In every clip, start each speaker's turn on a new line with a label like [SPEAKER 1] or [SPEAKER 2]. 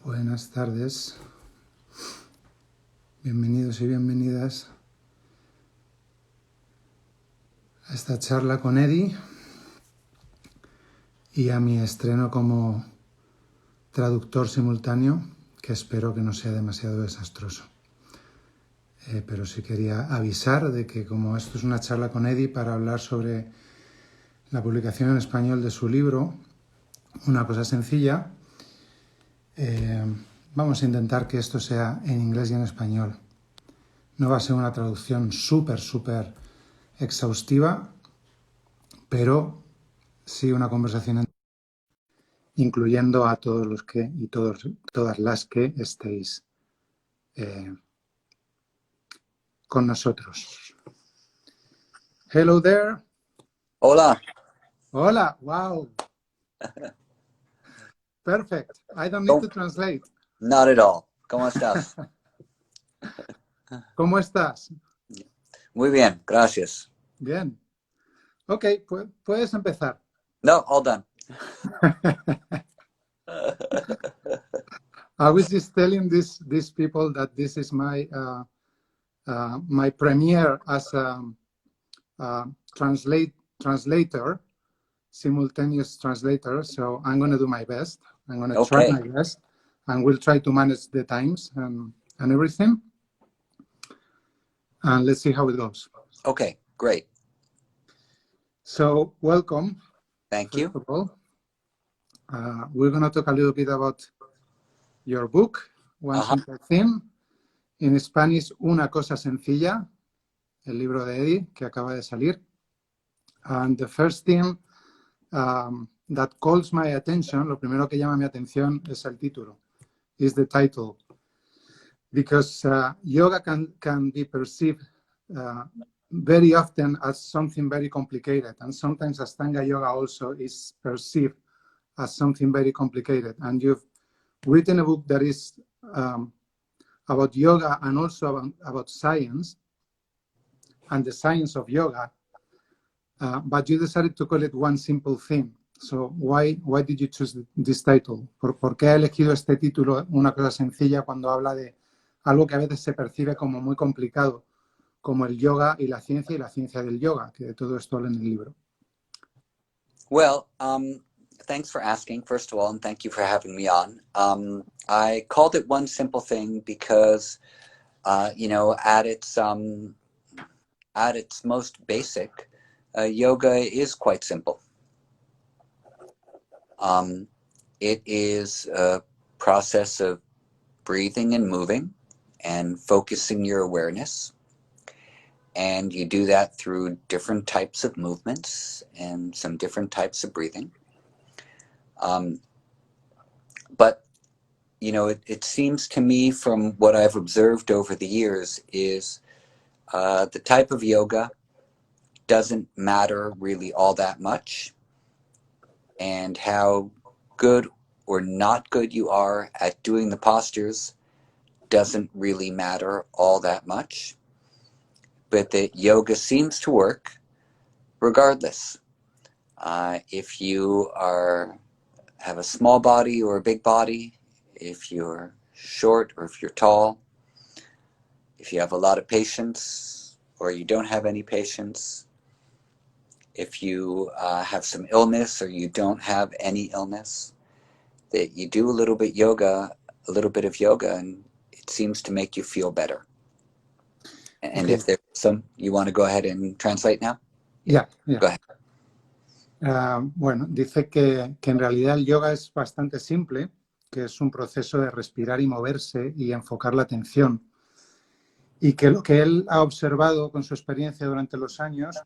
[SPEAKER 1] Buenas tardes, bienvenidos y bienvenidas a esta charla con Eddie y a mi estreno como traductor simultáneo, que espero que no sea demasiado desastroso. Pero sí quería avisar de que como esto es una charla con Eddie para hablar sobre la publicación en español de su libro, Una cosa sencilla, vamos a intentar que esto sea en inglés y en español. No va a ser una traducción súper exhaustiva, pero sí una conversación incluyendo a todos los que y todas las que estéis con nosotros. Hello there.
[SPEAKER 2] Hola.
[SPEAKER 1] Hola. Wow. Perfect. I don't need to translate.
[SPEAKER 2] Not at all. ¿Cómo estás?
[SPEAKER 1] ¿Cómo estás?
[SPEAKER 2] Muy bien, gracias.
[SPEAKER 1] Bien. Ok, puedes empezar.
[SPEAKER 2] No, all done.
[SPEAKER 1] I was just telling these people that this is my my premiere as a translator, simultaneous translator. So I'm going to do my best. I'm going to try my best, and we'll try to manage the times and everything. And let's see how it goes.
[SPEAKER 2] Okay, great.
[SPEAKER 1] So welcome.
[SPEAKER 2] Thank you.
[SPEAKER 1] First of all, we're going to talk a little bit about your book, One Simple Thing. In Spanish, Una cosa sencilla, el libro de Eddie que acaba de salir. And the first thing that calls my attention, lo primero que llama mi atención es el título, is the title. Because yoga can be perceived very often as something very complicated, and sometimes Ashtanga yoga also is perceived as something very complicated. And you've written a book that is about yoga and also about science and the science of yoga, but you decided to call it One Simple Thing. So why did you choose this title? ¿Por qué ha elegido este título, Una cosa sencilla, cuando habla de algo que a veces se percibe como muy complicado, como el yoga y la ciencia del yoga, que de todo esto habla en el libro?
[SPEAKER 2] Well, thanks for asking, first of all, and thank you for having me on. I called it One Simple Thing because, at its most basic, yoga is quite simple. It is a process of breathing and moving and focusing your awareness. And you do that through different types of movements and some different types of breathing. But, it seems to me from what I've observed over the years is the type of yoga doesn't matter really all that much. And how good or not good you are at doing the postures doesn't really matter all that much. But that yoga seems to work regardless. If you have a small body or a big body, if you're short or if you're tall, if you have a lot of patience or you don't have any patience, if you have some illness or you don't have any illness, that you do a little bit of yoga, and it seems to make you feel better. And okay. If there's some, you want to go ahead and translate now?
[SPEAKER 1] Yeah.
[SPEAKER 2] Go ahead.
[SPEAKER 1] Bueno, dice que en realidad el yoga es bastante simple, que es un proceso de respirar y moverse y enfocar la atención. Y que lo que él ha observado con su experiencia durante los años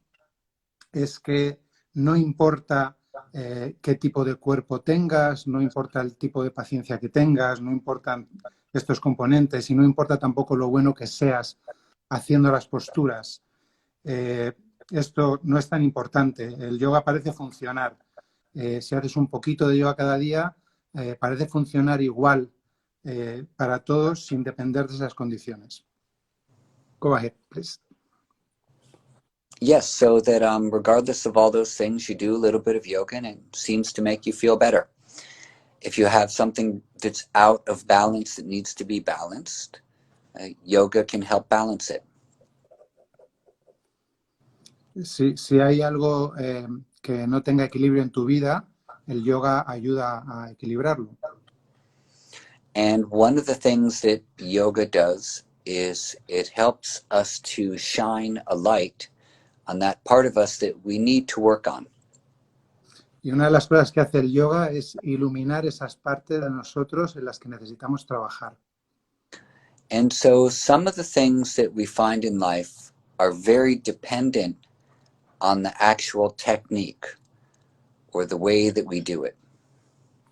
[SPEAKER 1] es que no importa qué tipo de cuerpo tengas, no importa el tipo de paciencia que tengas, no importan estos componentes y no importa tampoco lo bueno que seas haciendo las posturas. Esto no es tan importante. El yoga parece funcionar. Si haces un poquito de yoga cada día, parece funcionar igual para todos sin depender de esas condiciones. Go ahead, please.
[SPEAKER 2] Yes, so that regardless of all those things, you do a little bit of yoga and it seems to make you feel better. if you have something that's out of balance that needs to be balanced, yoga can help balance it.
[SPEAKER 1] Si hay algo que no tenga equilibrio en tu vida, el yoga ayuda a equilibrarlo.
[SPEAKER 2] And one of the things that yoga does is it helps us to shine a light on that part of us that we need to work on.
[SPEAKER 1] Y una de las cosas que hace el yoga es iluminar esas partes de nosotros en las que necesitamos trabajar.
[SPEAKER 2] And so some of the things that we find in life are very dependent on the actual technique or the way that we do it.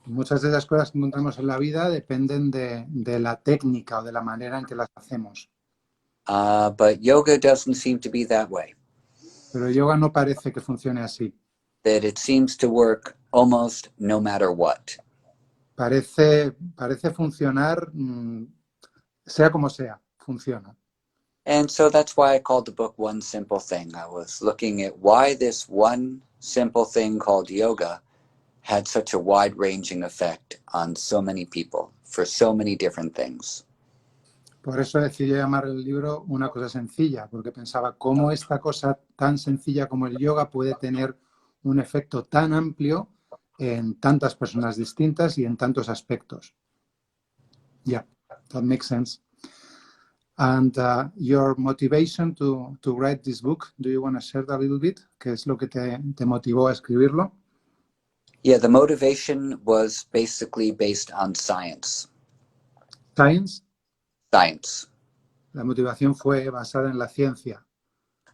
[SPEAKER 1] Muchas de las cosas que encontramos en la vida dependen de la técnica o de la manera en que las hacemos.
[SPEAKER 2] But yoga doesn't seem to be that way.
[SPEAKER 1] Pero el yoga no parece que funcione así.
[SPEAKER 2] That it seems to work almost no matter what.
[SPEAKER 1] Parece funcionar, sea como sea, funciona.
[SPEAKER 2] And so that's why I called the book One Simple Thing. I was looking at why this one simple thing called yoga had such a wide-ranging effect on so many people for so many different things.
[SPEAKER 1] Por eso decidí llamar el libro Una cosa sencilla, porque pensaba cómo esta cosa tan sencilla como el yoga puede tener un efecto tan amplio en tantas personas distintas y en tantos aspectos. Yeah, that makes sense. And your motivation to write this book, do you want to share that a little bit? ¿Qué es lo que te motivó a escribirlo?
[SPEAKER 2] Yeah, the motivation was basically based on science.
[SPEAKER 1] Science.
[SPEAKER 2] Science.
[SPEAKER 1] La motivación fue basada en la ciencia.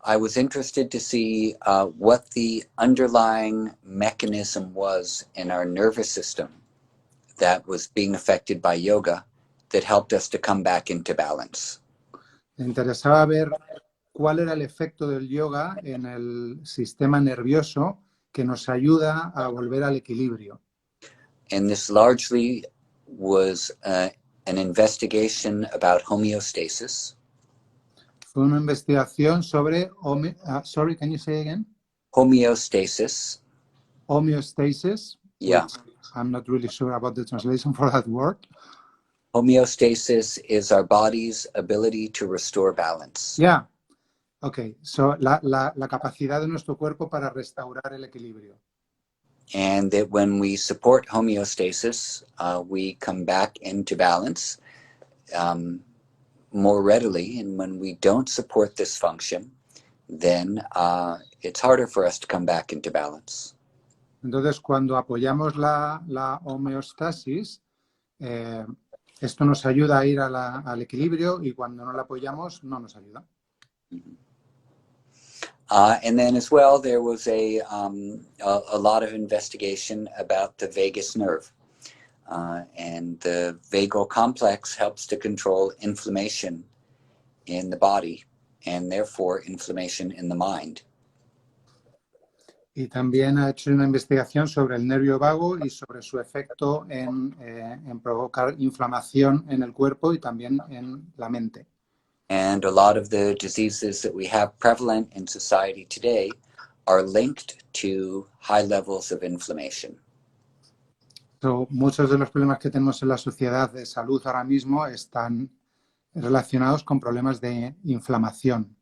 [SPEAKER 2] I was interested to see what the underlying mechanism was in our nervous system that was being affected by yoga that helped us to come back into balance.
[SPEAKER 1] Me interesaba ver cuál era el efecto del yoga en el sistema nervioso que nos ayuda a volver al equilibrio.
[SPEAKER 2] And this largely was an investigation about homeostasis.
[SPEAKER 1] Fue una investigación sobre, sorry, can you say again?
[SPEAKER 2] Homeostasis.
[SPEAKER 1] Homeostasis.
[SPEAKER 2] Yeah.
[SPEAKER 1] I'm not really sure about the translation for that word.
[SPEAKER 2] Homeostasis is our body's ability to restore balance.
[SPEAKER 1] Yeah. Okay. So la capacidad de nuestro cuerpo para restaurar el equilibrio.
[SPEAKER 2] And that when we support homeostasis, we come back into balance more readily. And when we don't support this function, then it's harder for us to come back into balance.
[SPEAKER 1] Entonces, cuando apoyamos la homeostasis, esto nos ayuda a ir al equilibrio, y cuando no la apoyamos, no nos ayuda.
[SPEAKER 2] Mm-hmm. And then as well, there was a lot of investigation about the vagus nerve. And the vagal complex helps to control inflammation in the body and therefore inflammation in the mind.
[SPEAKER 1] Y también ha hecho una investigación sobre el nervio vago y sobre su efecto en provocar inflamación en el cuerpo y también en la mente.
[SPEAKER 2] And a lot of the diseases that we have prevalent in society today are linked to high levels of inflammation.
[SPEAKER 1] So, muchos de los problemas que tenemos en la sociedad de salud ahora mismo están relacionados con problemas de inflamación.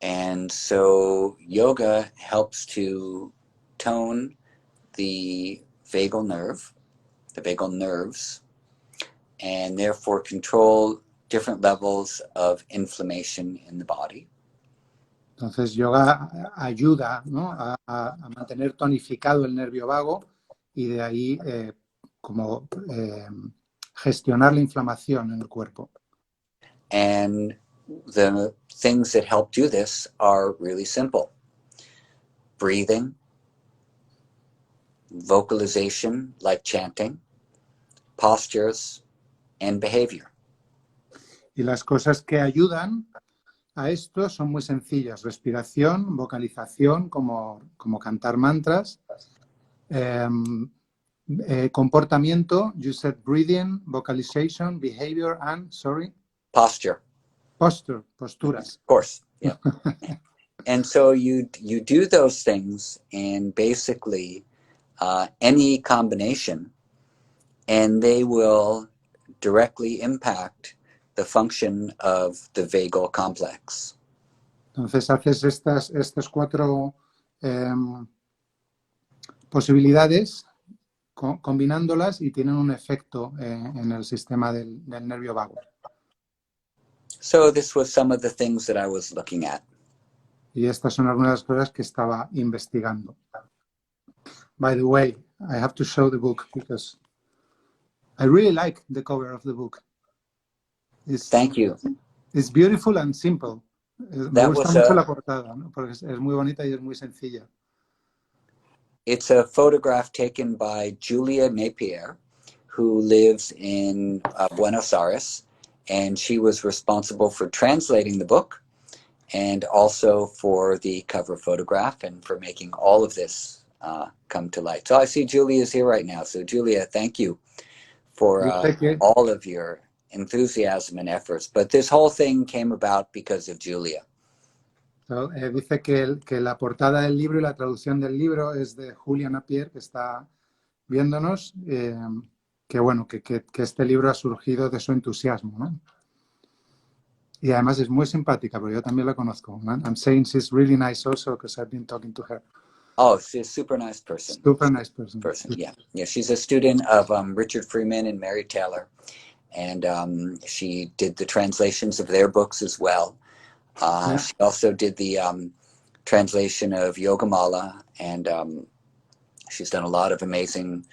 [SPEAKER 2] And so yoga helps to tone the vagal nerve, the vagal nerves, and therefore control different levels of inflammation in the body.
[SPEAKER 1] Entonces, yoga ayuda, ¿no?, a mantener tonificado el nervio vago y de ahí gestionar la inflamación en el cuerpo.
[SPEAKER 2] And the things that help do this are really simple. Breathing, vocalization like chanting, postures, and behavior.
[SPEAKER 1] Y las cosas que ayudan a esto son muy sencillas: respiración, vocalización, como cantar mantras, comportamiento, you said breathing, vocalization, behavior, and, sorry?
[SPEAKER 2] Posture.
[SPEAKER 1] Posture, posturas.
[SPEAKER 2] Of course, yeah. And so you do those things, and basically any combination and they will directly impact the function of the vagal complex.
[SPEAKER 1] Entonces haces estas cuatro posibilidades combinándolas y tienen un efecto en el sistema del nervio vago.
[SPEAKER 2] So this was some of the things that I was looking at.
[SPEAKER 1] Y estas son algunas de las cosas que estaba investigando. By the way, I have to show the book because I really like the cover of the book.
[SPEAKER 2] Thank you.
[SPEAKER 1] It's beautiful and simple. Me gusta mucho la portada, ¿no? Porque es muy bonita y es muy sencilla.
[SPEAKER 2] It's a photograph taken by Julia Napier, who lives in Buenos Aires, and she was responsible for translating the book and also for the cover photograph and for making all of this come to light. So I see Julia is here right now. So Julia, thank you for all of your enthusiasm and efforts. But this whole thing came about because of Julia.
[SPEAKER 1] So, dice que la portada del libro y la traducción del libro es de Julia Napier, que está viéndonos, que bueno, que este libro ha surgido de su entusiasmo, ¿no? Y además es muy simpática, porque yo también la conozco. I'm saying she's really nice also because I've been talking to her.
[SPEAKER 2] Oh, she's a super nice person.
[SPEAKER 1] Super nice person.
[SPEAKER 2] Yeah. She's a student of Richard Freeman and Mary Taylor, and she did the translations of their books as well. She also did the translation of Yogamala, and she's done a lot of amazing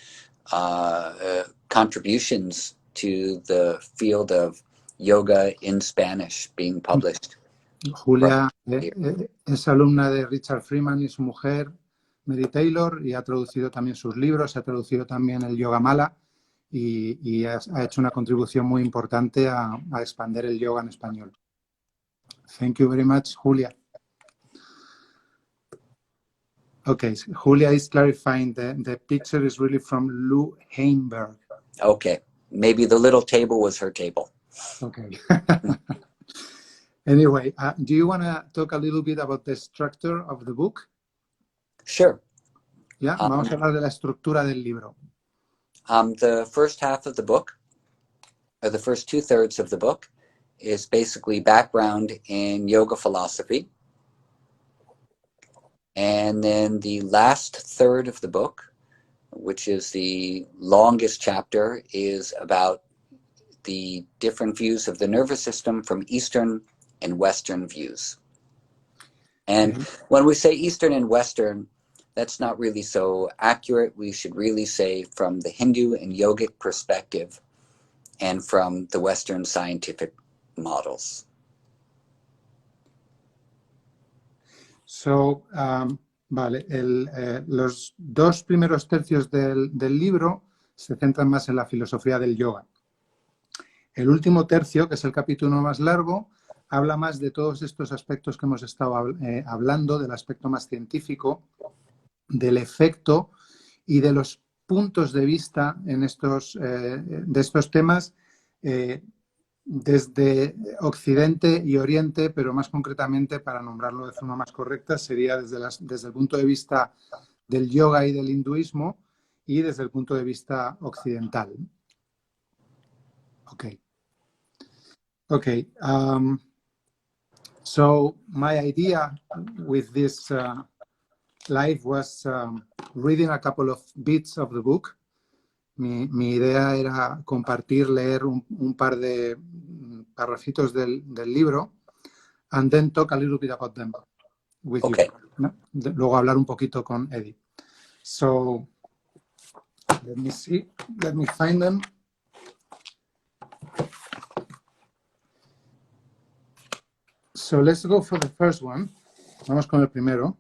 [SPEAKER 2] contributions to the field of yoga in Spanish being published.
[SPEAKER 1] Julia es alumna de Richard Freeman y su mujer, Mary Taylor, y ha traducido también sus libros, ha traducido también el Yogamala y ha hecho una contribución muy importante a expandir el yoga en español. Thank you very much, Julia. Okay, Julia is clarifying the picture is really from Lou Heinberg.
[SPEAKER 2] Okay, maybe the little table was her table.
[SPEAKER 1] Okay. Anyway, do you want to talk a little bit about the structure of the book?
[SPEAKER 2] Sure.
[SPEAKER 1] Yeah, vamos a hablar de la estructura del libro.
[SPEAKER 2] The first half of the book, or the first 2/3 of the book, is basically background in yoga philosophy. And then the last third of the book, which is the longest chapter, is about the different views of the nervous system from Eastern and Western views. And when we say Eastern and Western, that's not really so accurate. We should really say from the Hindu and yogic perspective and from the Western scientific models.
[SPEAKER 1] So, vale, los dos primeros tercios del libro se centran más en la filosofía del yoga. El último tercio, que es el capítulo más largo, habla más de todos estos aspectos que hemos estado hablando, del aspecto más científico, del efecto y de los puntos de vista de estos temas desde Occidente y Oriente, pero más concretamente, para nombrarlo de forma más correcta, sería desde el punto de vista del yoga y del hinduismo y desde el punto de vista occidental. Okay. So my idea with this live was reading a couple of bits of the book. Mi idea era leer un par de parrafitos del libro and then talk a little bit about them with you. ¿No? Luego hablar un poquito con Eddie. So, let me see. Let me find them. So, let's go for the first one. Vamos con el primero.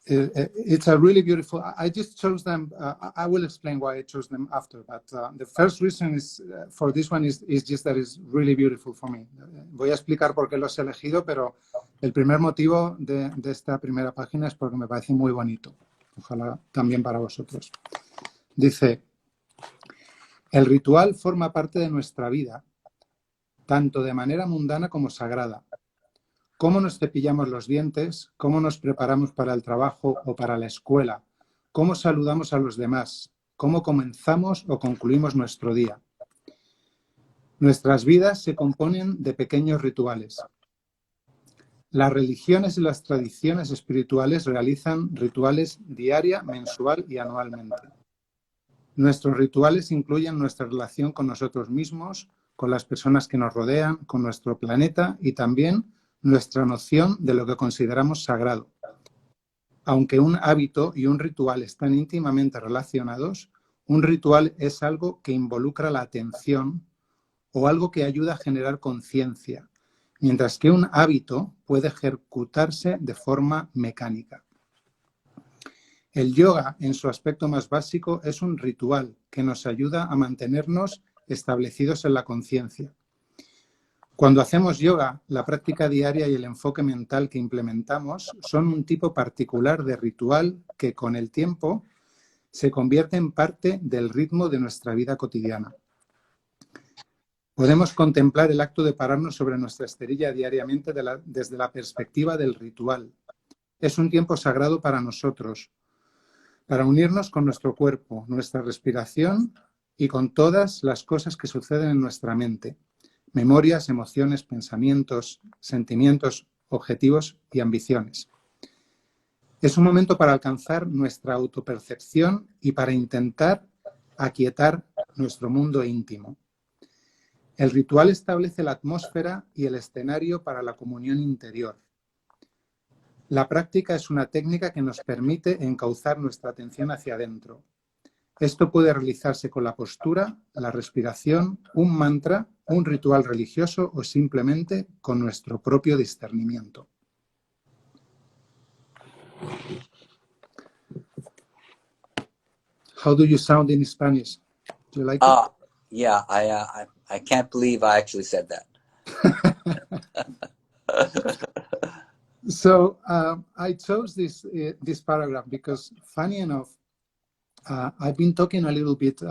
[SPEAKER 1] It's a really beautiful. I just chose them. I will explain why I chose them after. But the first reason is for this one is just that it's really beautiful for me. Voy a explicar por qué los he elegido, pero el primer motivo de esta primera página es porque me parece muy bonito. Ojalá también para vosotros. Dice: el ritual forma parte de nuestra vida, tanto de manera mundana como sagrada. Cómo nos cepillamos los dientes, cómo nos preparamos para el trabajo o para la escuela, cómo saludamos a los demás, cómo comenzamos o concluimos nuestro día. Nuestras vidas se componen de pequeños rituales. Las religiones y las tradiciones espirituales realizan rituales diaria, mensual y anualmente. Nuestros rituales incluyen nuestra relación con nosotros mismos, con las personas que nos rodean, con nuestro planeta y también nuestra noción de lo que consideramos sagrado. Aunque un hábito y un ritual están íntimamente relacionados, un ritual es algo que involucra la atención o algo que ayuda a generar conciencia, mientras que un hábito puede ejecutarse de forma mecánica. El yoga, en su aspecto más básico, es un ritual que nos ayuda a mantenernos establecidos en la conciencia. Cuando hacemos yoga, la práctica diaria y el enfoque mental que implementamos son un tipo particular de ritual que con el tiempo se convierte en parte del ritmo de nuestra vida cotidiana. Podemos contemplar el acto de pararnos sobre nuestra esterilla diariamente desde la perspectiva del ritual. Es un tiempo sagrado para nosotros, para unirnos con nuestro cuerpo, nuestra respiración y con todas las cosas que suceden en nuestra mente. Memorias, emociones, pensamientos, sentimientos, objetivos y ambiciones. Es un momento para alcanzar nuestra autopercepción y para intentar aquietar nuestro mundo íntimo. El ritual establece la atmósfera y el escenario para la comunión interior. La práctica es una técnica que nos permite encauzar nuestra atención hacia adentro. Esto puede realizarse con la postura, la respiración, un mantra, un ritual religioso o simplemente con nuestro propio discernimiento. How do you sound in Spanish? Do you like it?
[SPEAKER 2] Yeah, I can't believe I actually said that.
[SPEAKER 1] So I chose this paragraph because, funny enough, I've been talking a little bit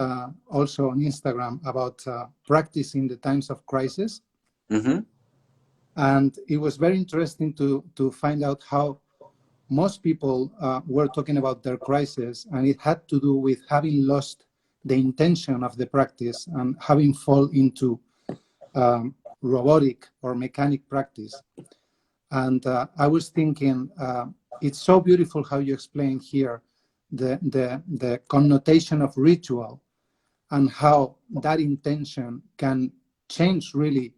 [SPEAKER 1] also on Instagram about practice in the times of crisis.
[SPEAKER 2] Mm-hmm.
[SPEAKER 1] And it was very interesting to find out how most people were talking about their crisis, and it had to do with having lost the intention of the practice and having fall into robotic or mechanic practice. And I was thinking, it's so beautiful how you explain here the connotation of ritual and how that intention can change really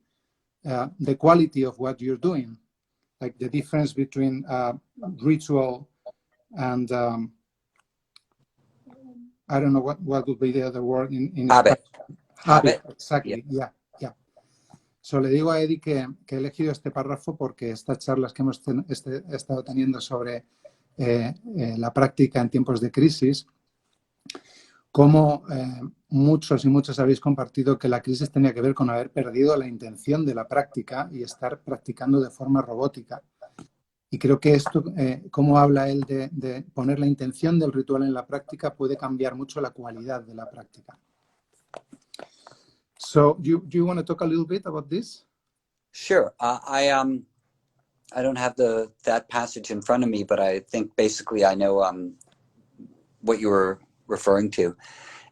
[SPEAKER 1] the quality of what you're doing. Like the difference between ritual and I don't know what would be the other word in
[SPEAKER 2] Habit.
[SPEAKER 1] Habit, exactly, yeah. So, le digo a Eddie que he elegido este párrafo porque estas charlas que hemos estado teniendo sobre la práctica en tiempos de crisis, como muchos y muchas habéis compartido que la crisis tenía que ver con haber perdido la intención de la práctica y estar practicando de forma robótica. Y creo que esto, como habla él de poner la intención del ritual en la práctica, puede cambiar mucho la cualidad de la práctica. So, do you want to talk a little bit about this?
[SPEAKER 2] Sure. I don't have that passage in front of me, but I think basically I know what you were referring to,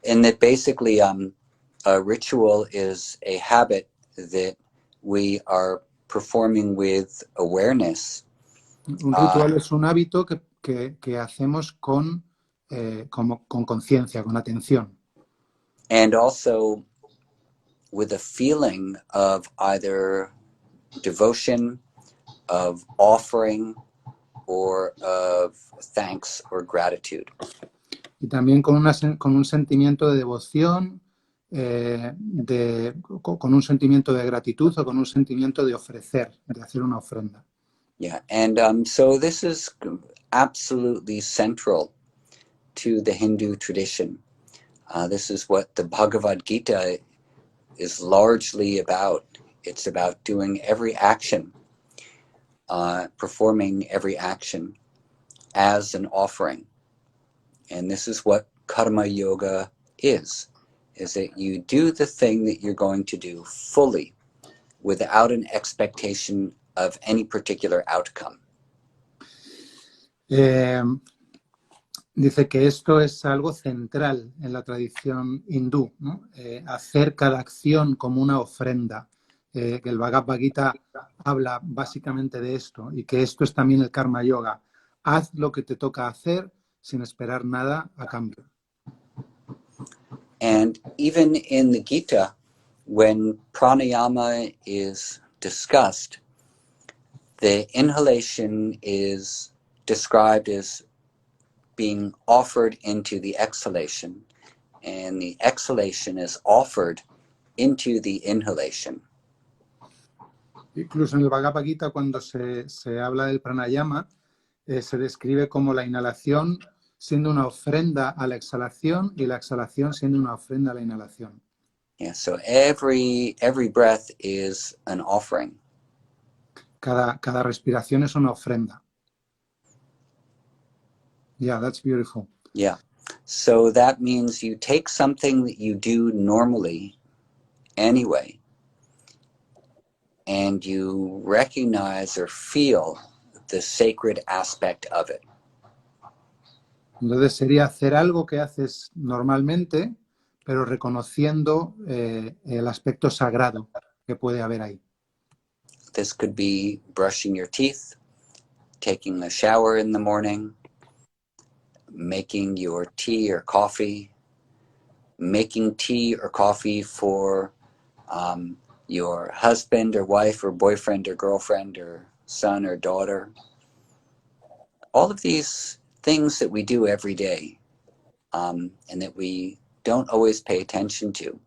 [SPEAKER 2] and that basically a ritual is a habit that we are performing with awareness.
[SPEAKER 1] Un ritual es un hábito que hacemos con conciencia, con atención.
[SPEAKER 2] And also with a feeling of either devotion, of offering, or of thanks or gratitude.
[SPEAKER 1] Y también con un sentimiento de devoción, con un sentimiento de gratitud o con un sentimiento de ofrecer, de hacer una ofrenda.
[SPEAKER 2] Yeah, and so this is absolutely central to the Hindu tradition. This is what the Bhagavad Gita is largely about. It's about doing every action, performing every action as an offering. And this is what karma yoga is that you do the thing that you're going to do fully without an expectation of any particular outcome.
[SPEAKER 1] dice que esto es algo central en la tradición hindú, ¿no? Hacer cada acción como una ofrenda. Que el Bhagavad Gita habla básicamente de esto y que esto es también el Karma Yoga. Haz lo que te toca hacer sin esperar nada a cambio.
[SPEAKER 2] And even in the Gita, when pranayama is discussed, the inhalation is described as being offered into the exhalation, and the exhalation is offered into the inhalation.
[SPEAKER 1] Incluso en el Bhagavad Gita, cuando se habla del pranayama, se describe como la inhalación siendo una ofrenda a la exhalación y la exhalación siendo una ofrenda a la inhalación.
[SPEAKER 2] Yeah, so every breath is an offering.
[SPEAKER 1] Cada respiración es una ofrenda. Yeah, that's beautiful.
[SPEAKER 2] Yeah. So that means you take something that you do normally anyway, and you recognize or feel the sacred aspect of it.
[SPEAKER 1] Entonces sería hacer algo que haces normalmente, pero reconociendo el aspecto sagrado que puede haber ahí.
[SPEAKER 2] This could be brushing your teeth, taking a shower in the morning, making your tea or coffee, making tea or coffee for your husband or wife or boyfriend or girlfriend or son or daughter. All of these things that we do every day and that we don't always pay attention to.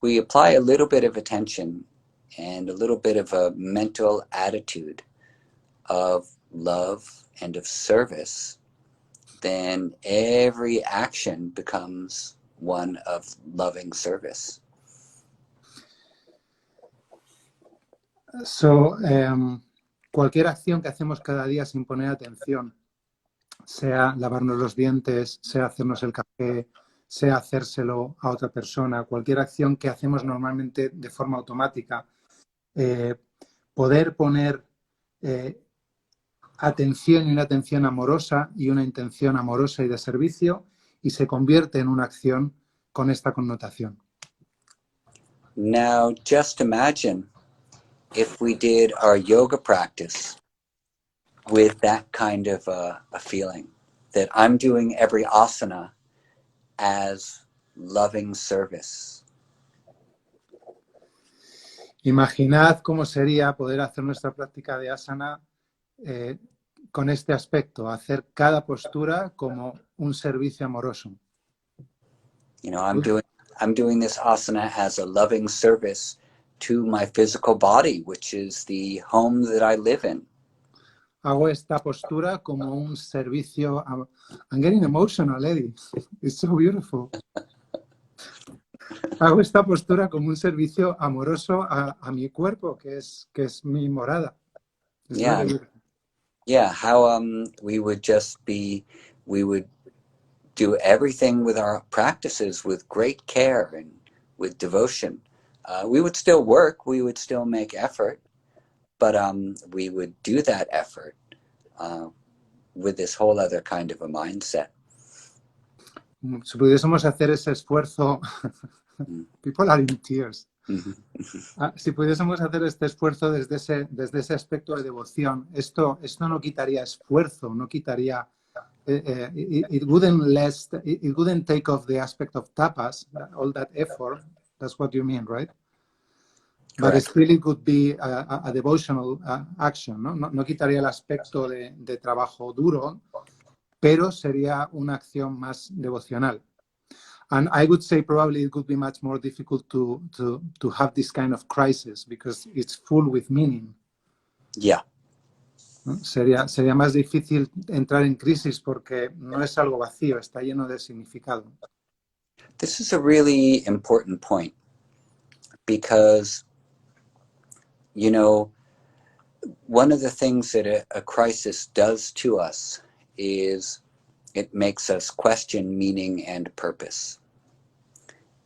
[SPEAKER 2] We apply a little bit of attention and a little bit of a mental attitude of love and of service, then every action becomes one of loving service.
[SPEAKER 1] So, cualquier acción que hacemos cada día sin poner atención, sea lavarnos los dientes, sea hacernos el café, sea hacérselo a otra persona, cualquier acción que hacemos normalmente de forma automática, poder poner atención y una atención amorosa y una intención amorosa y de servicio y se convierte en una acción con esta connotación.
[SPEAKER 2] Now, just imagine if we did our yoga practice with that kind of a feeling, that I'm doing every asana as loving service.
[SPEAKER 1] Imaginad cómo sería poder hacer nuestra práctica de asana con este aspecto, hacer cada postura como un servicio amoroso.
[SPEAKER 2] You know, I'm doing this asana as a loving service to my physical body, which is the home that I live in.
[SPEAKER 1] Hago esta postura como un servicio. I'm getting emotional, Eddie. It's so beautiful. Hago esta postura como un servicio amoroso a mi cuerpo, que es mi morada.
[SPEAKER 2] Yeah. Yeah, how we would do everything with our practices with great care and with devotion. We would still work, we would still make effort, but we would do that effort with this whole other kind of a mindset.
[SPEAKER 1] Si pudiésemos hacer ese esfuerzo, people are in tears. Si pudiésemos hacer este esfuerzo desde ese aspecto de devoción, esto no quitaría esfuerzo, no quitaría, it wouldn't take off the aspect of tapas, all that effort. That's what you mean, right? Correct. But still it could be a devotional action, ¿no? No quitaría el aspecto de trabajo duro, pero sería una acción más devocional. And I would say probably it could be much more difficult to have this kind of crisis because it's full with meaning.
[SPEAKER 2] Yeah.
[SPEAKER 1] ¿No? Sería más difícil entrar en crisis porque no es algo vacío, está lleno de significado.
[SPEAKER 2] This is a really important point because, you know, one of the things that a crisis does to us is it makes us question meaning and purpose.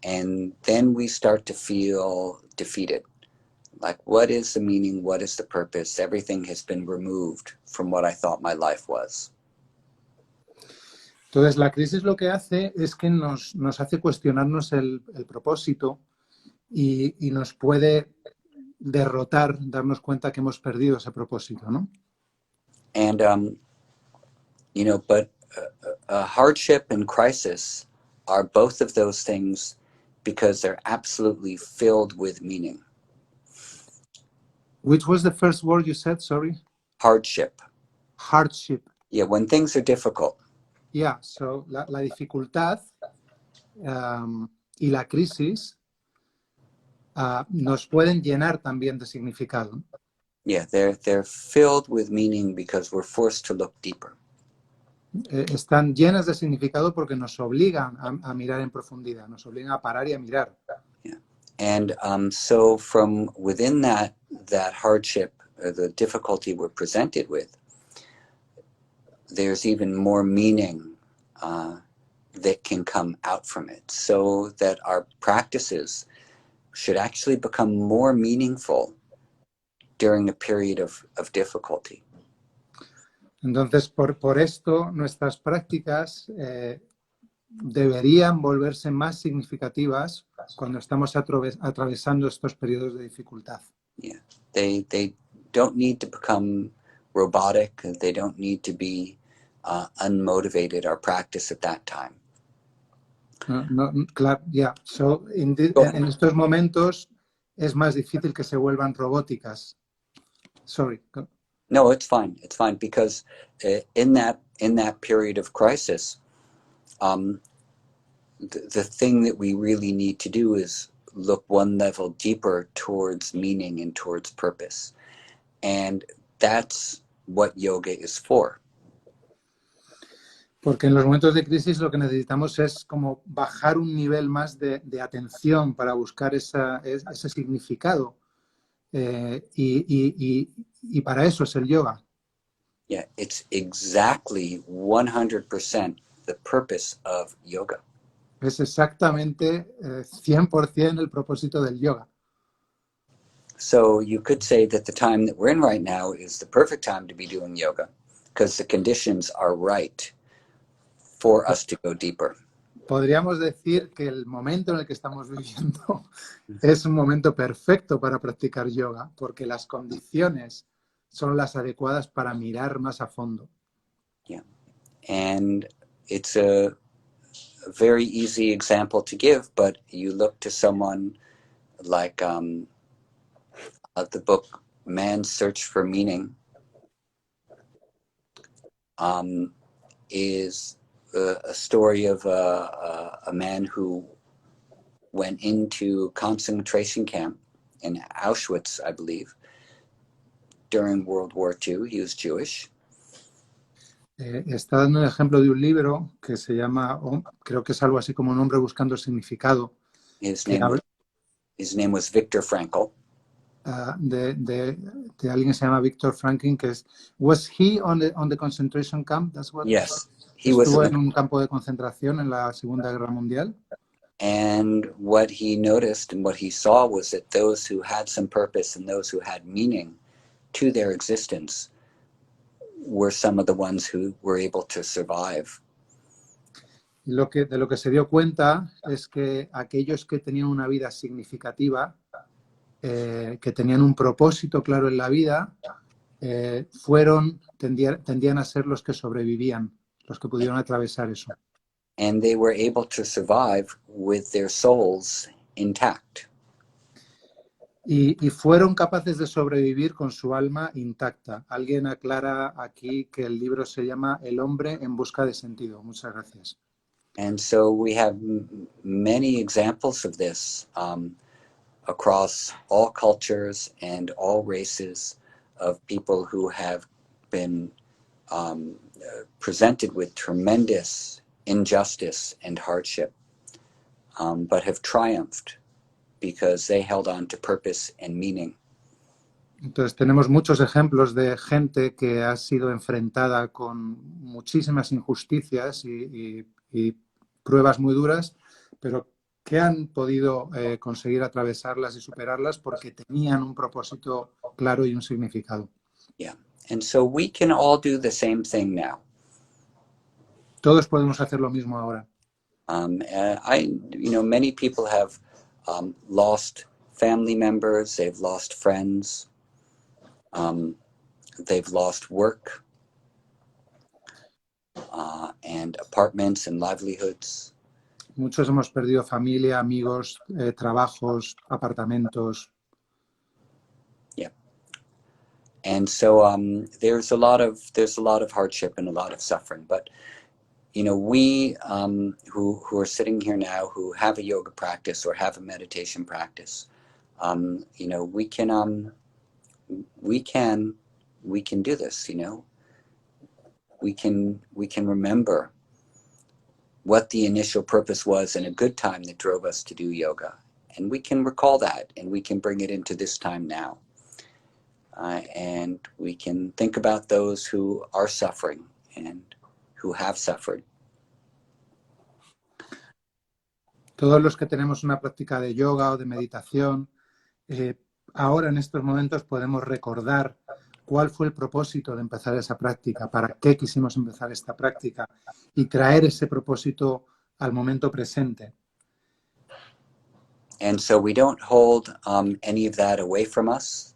[SPEAKER 2] And then we start to feel defeated. Like, what is the meaning? What is the purpose? Everything has been removed from what I thought my life was.
[SPEAKER 1] Entonces, la crisis lo que hace es que nos hace cuestionarnos el propósito y nos puede derrotar, darnos cuenta que hemos perdido ese propósito, ¿no?
[SPEAKER 2] And, but hardship and crisis are both of those things because they're absolutely filled with meaning.
[SPEAKER 1] Which was the first word you said, sorry?
[SPEAKER 2] Hardship.
[SPEAKER 1] Hardship.
[SPEAKER 2] Yeah, when things are difficult.
[SPEAKER 1] Yeah, so la dificultad y la crisis nos pueden llenar también de significado.
[SPEAKER 2] Yeah, they're filled with meaning because we're forced to look deeper.
[SPEAKER 1] Están llenas de significado porque nos obligan a mirar en profundidad, nos obligan a parar y a mirar.
[SPEAKER 2] Yeah. And so from within that hardship, the difficulty we're presented with, there's even more meaning that can come out from it, so that our practices should actually become more meaningful during a period of difficulty.
[SPEAKER 1] Entonces, por esto, nuestras prácticas deberían volverse más significativas cuando estamos atravesando estos periodos de dificultad.
[SPEAKER 2] Yeah, they don't need to become robotic. They don't need to be unmotivated, our practice at that time.
[SPEAKER 1] Claro, yeah. So, en estos momentos es más difícil que se vuelvan robóticas. Sorry.
[SPEAKER 2] No, it's fine. It's fine because in that period of crisis, the thing that we really need to do is look one level deeper towards meaning and towards purpose, and that's what yoga is for.
[SPEAKER 1] Porque en los momentos de crisis lo que necesitamos es como bajar un nivel más de atención para buscar ese significado. Y para eso es el yoga.
[SPEAKER 2] Yeah, it's exactly 100% the purpose of yoga.
[SPEAKER 1] Es exactamente 100% el propósito del yoga.
[SPEAKER 2] So you could say that the time that we're in right now is the perfect time to be doing yoga because the conditions are right for us to go deeper.
[SPEAKER 1] Podríamos decir que el momento en el que estamos viviendo es un momento perfecto para practicar yoga porque las condiciones son las adecuadas para mirar más a fondo.
[SPEAKER 2] Yeah. And it's a very easy example to give, but you look to someone like the book Man's Search for Meaning is a story of a man who went into concentration camp in Auschwitz, I believe, during World War II. He was Jewish.
[SPEAKER 1] Está dando un ejemplo de un libro que se llama, creo que es algo así como Un hombre buscando significado.
[SPEAKER 2] His name was Viktor Frankl.
[SPEAKER 1] De alguien que se llama Viktor Frankl, que es, was he on the concentration camp? That's what.
[SPEAKER 2] Yes, he
[SPEAKER 1] estuvo
[SPEAKER 2] was
[SPEAKER 1] en un campo de concentración en la Segunda Guerra Mundial.
[SPEAKER 2] And what he noticed and what he saw was that those who had some purpose and those who had meaning to their existence were some of the ones who were able to survive.
[SPEAKER 1] De lo que se dio cuenta es que aquellos que tenían una vida significativa, que tenían un propósito claro en la vida, tendían a ser los que sobrevivían, los que pudieron atravesar eso.
[SPEAKER 2] And they were able to survive with their souls intact.
[SPEAKER 1] Y fueron capaces de sobrevivir con su alma intacta. Alguien aclara aquí que el libro se llama El hombre en busca de sentido. Muchas gracias.
[SPEAKER 2] And so we have many examples of this across all cultures and all races of people who have been presented with tremendous injustice and hardship, but have triumphed because they held on to purpose and meaning.
[SPEAKER 1] Entonces tenemos muchos ejemplos de gente que ha sido enfrentada con muchísimas injusticias y pruebas muy duras, pero que han podido conseguir atravesarlas y superarlas porque tenían un propósito claro y un significado.
[SPEAKER 2] Yeah, and so we can all do the same thing now.
[SPEAKER 1] todos podemos hacer lo mismo ahora.
[SPEAKER 2] Many people have lost family members, they've lost friends, they've lost work, and apartments and livelihoods.
[SPEAKER 1] Muchos hemos perdido familia, amigos, trabajos, apartamentos.
[SPEAKER 2] Yeah. And so there's a lot of hardship and a lot of suffering. But we who are sitting here now, who have a yoga practice or have a meditation practice, we can do this. We can remember what the initial purpose was in a good time that drove us to do yoga, and we can recall that, and we can bring it into this time now, and we can think about those who are suffering and who have suffered.
[SPEAKER 1] Todos los que tenemos una práctica de yoga o de meditación, ahora en estos momentos podemos recordar cuál fue el propósito de empezar esa práctica, para qué quisimos empezar esta práctica y traer ese propósito al momento presente.
[SPEAKER 2] And so we don't hold any of that away from us.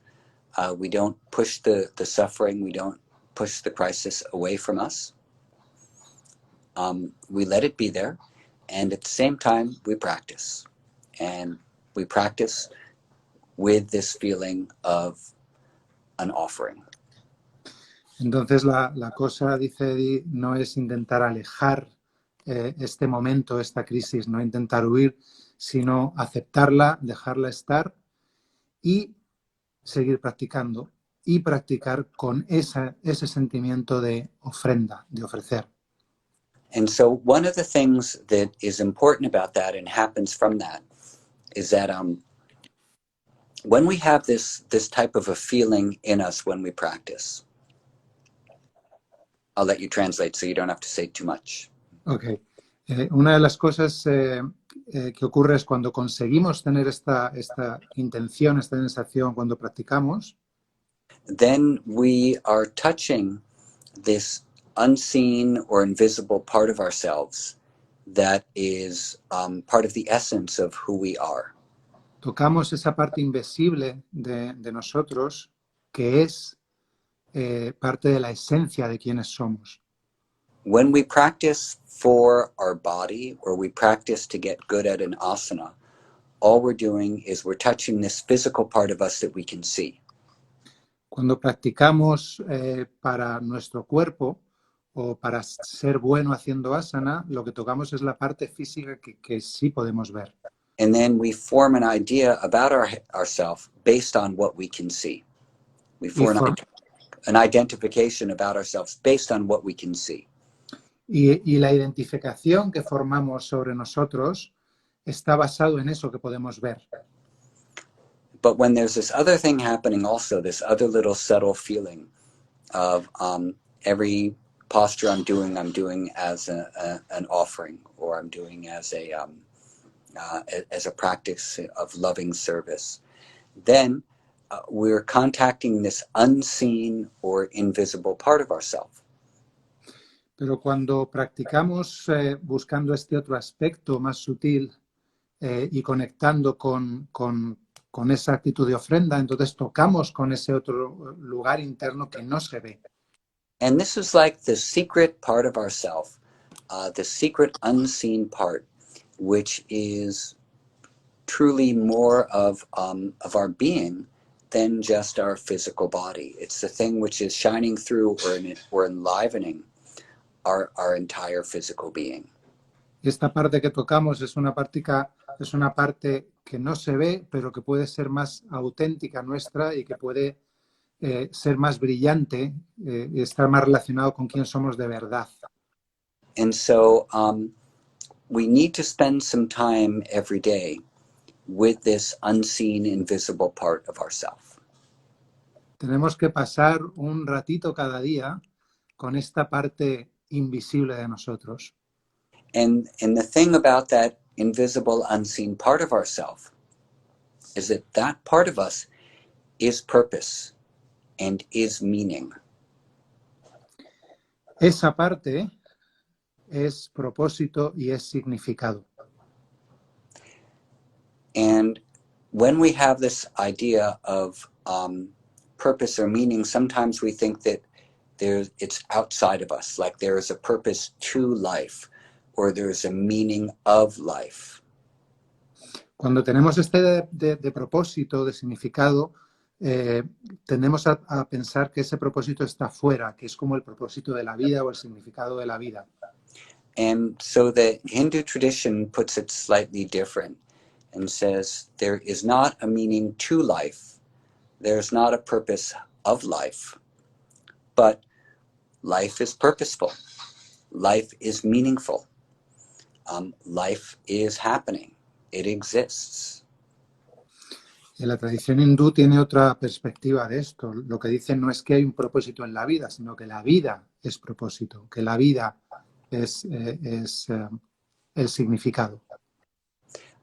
[SPEAKER 2] We don't push the suffering, we don't push the crisis away from us. We let it be there, and at the same time we practice. And we practice with this feeling of an offering.
[SPEAKER 1] Entonces la cosa, dice Eddie, no es intentar alejar este momento, esta crisis, no intentar huir, sino aceptarla, dejarla estar y seguir practicando y practicar con ese sentimiento de ofrenda, de ofrecer.
[SPEAKER 2] And so one of the things that is important about that and happens from that is that when we have this type of a feeling in us when we practice, I'll let you translate so you don't have to say too much.
[SPEAKER 1] Okay. Una de las cosas que ocurre es cuando conseguimos tener esta intención, esta sensación cuando practicamos,
[SPEAKER 2] then we are touching this unseen or invisible part of ourselves that is part of the essence of who we are.
[SPEAKER 1] tocamos esa parte invisible de nosotros que es parte de la esencia de quienes somos.
[SPEAKER 2] When we practice for our body or we practice to get good at an asana, all we're doing is we're touching this physical part of us that we can see.
[SPEAKER 1] Cuando practicamos para nuestro cuerpo o para ser bueno haciendo asana, lo que tocamos es la parte física que sí podemos ver.
[SPEAKER 2] And then we form an idea about ourselves based on what we can see. We form an identification about ourselves based on what we can see.
[SPEAKER 1] Y la identificación que formamos sobre nosotros está basado en eso que podemos ver.
[SPEAKER 2] But when there's this other thing happening also, this other little subtle feeling of every posture I'm doing as an offering, or I'm doing as a practice of loving service, then we're contacting this unseen or invisible part of ourselves.
[SPEAKER 1] Pero cuando practicamos buscando este otro aspecto más sutil y conectando con esa actitud de ofrenda, entonces tocamos con ese otro lugar interno que no se ve.
[SPEAKER 2] And this is like the secret part of ourself, the secret unseen part, which is truly more of our being than just our physical body. It's the thing which is shining through or enlivening our entire physical being.
[SPEAKER 1] Esta parte que tocamos es una parte que no se ve, pero que puede ser más auténtica nuestra y que puede ser más brillante y estar más relacionado con quién somos de verdad.
[SPEAKER 2] And so we need to spend some time every day with this unseen, invisible part of ourselves.
[SPEAKER 1] Tenemos que pasar un ratito cada día con esta parte invisible de nosotros.
[SPEAKER 2] And the thing about that invisible, unseen part of ourselves is that part of us is purpose and is meaning.
[SPEAKER 1] Esa parte es propósito y es significado.
[SPEAKER 2] And when we have this idea of purpose or meaning, sometimes we think that it's outside of us, like there is a purpose to life, or there's a meaning of life.
[SPEAKER 1] Cuando tenemos de propósito, de significado, tendemos a pensar que ese propósito está fuera, que es como el propósito de la vida o el significado de la vida.
[SPEAKER 2] And so the Hindu tradition puts it slightly different and says there is not a meaning to life, there's not a purpose of life, but life is purposeful, life is meaningful, life is happening, it exists.
[SPEAKER 1] La tradición hindú tiene otra perspectiva de esto. Lo que dicen no es que hay un propósito en la vida, sino que la vida es propósito, que la vida es el significado.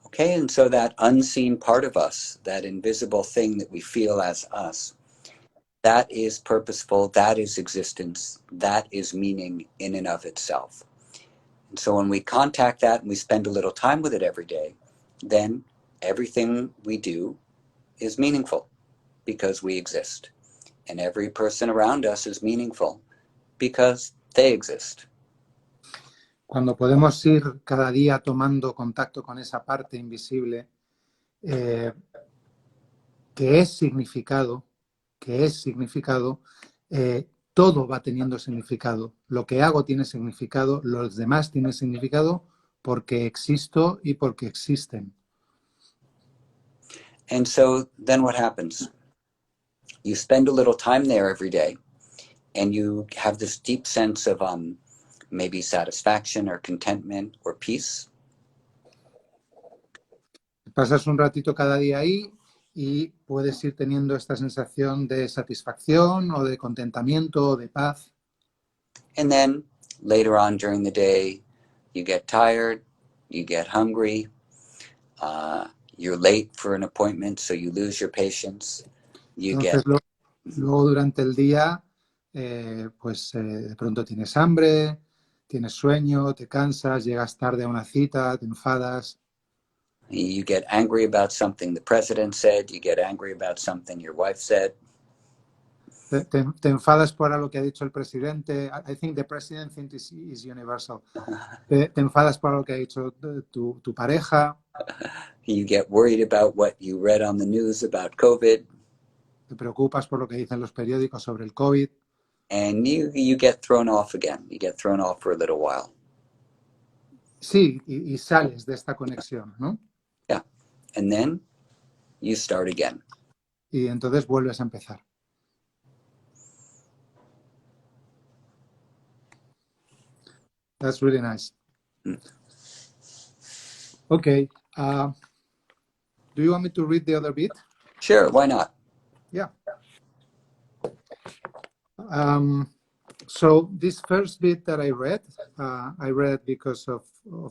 [SPEAKER 2] Okay, and so that unseen part of us, that invisible thing that we feel as us, that is purposeful, that is existence, that is meaning in and of itself. And so when we contact that and we spend a little time with it every day, then everything we do is meaningful because we exist. And every person around us is meaningful because they exist.
[SPEAKER 1] Cuando podemos ir cada día tomando contacto con esa parte invisible que es significado, todo va teniendo significado. Lo que hago tiene significado, los demás tienen significado porque existo y porque existen.
[SPEAKER 2] And so then what happens? You spend a little time there every day and you have this deep sense of maybe satisfaction or contentment or peace.
[SPEAKER 1] Pasas un ratito cada día ahí y puedes ir teniendo esta sensación de satisfacción o de contentamiento o de paz.
[SPEAKER 2] And then later on during the day, you get tired, you get hungry, you're late for an appointment, so you lose your patience.
[SPEAKER 1] Entonces, luego durante el día, de pronto tienes hambre, tienes sueño, te cansas, llegas tarde a una cita, te enfadas.
[SPEAKER 2] You get angry about something the president said, you get angry about something your wife said.
[SPEAKER 1] Te enfadas por algo que ha dicho el presidente. I think the president thing is universal. Te enfadas por algo que ha dicho tu pareja.
[SPEAKER 2] You get worried about what you read on the news about COVID.
[SPEAKER 1] Te preocupas por lo que dicen los periódicos sobre el COVID.
[SPEAKER 2] And you get thrown off again. You get thrown off for a little while.
[SPEAKER 1] Sí, y sales de esta conexión, ¿no?
[SPEAKER 2] Yeah. And then you start again.
[SPEAKER 1] Y entonces vuelves a empezar. That's really nice. Okay. Do you want me to read the other bit?
[SPEAKER 2] Sure, why not?
[SPEAKER 1] Yeah. So this first bit that I read because of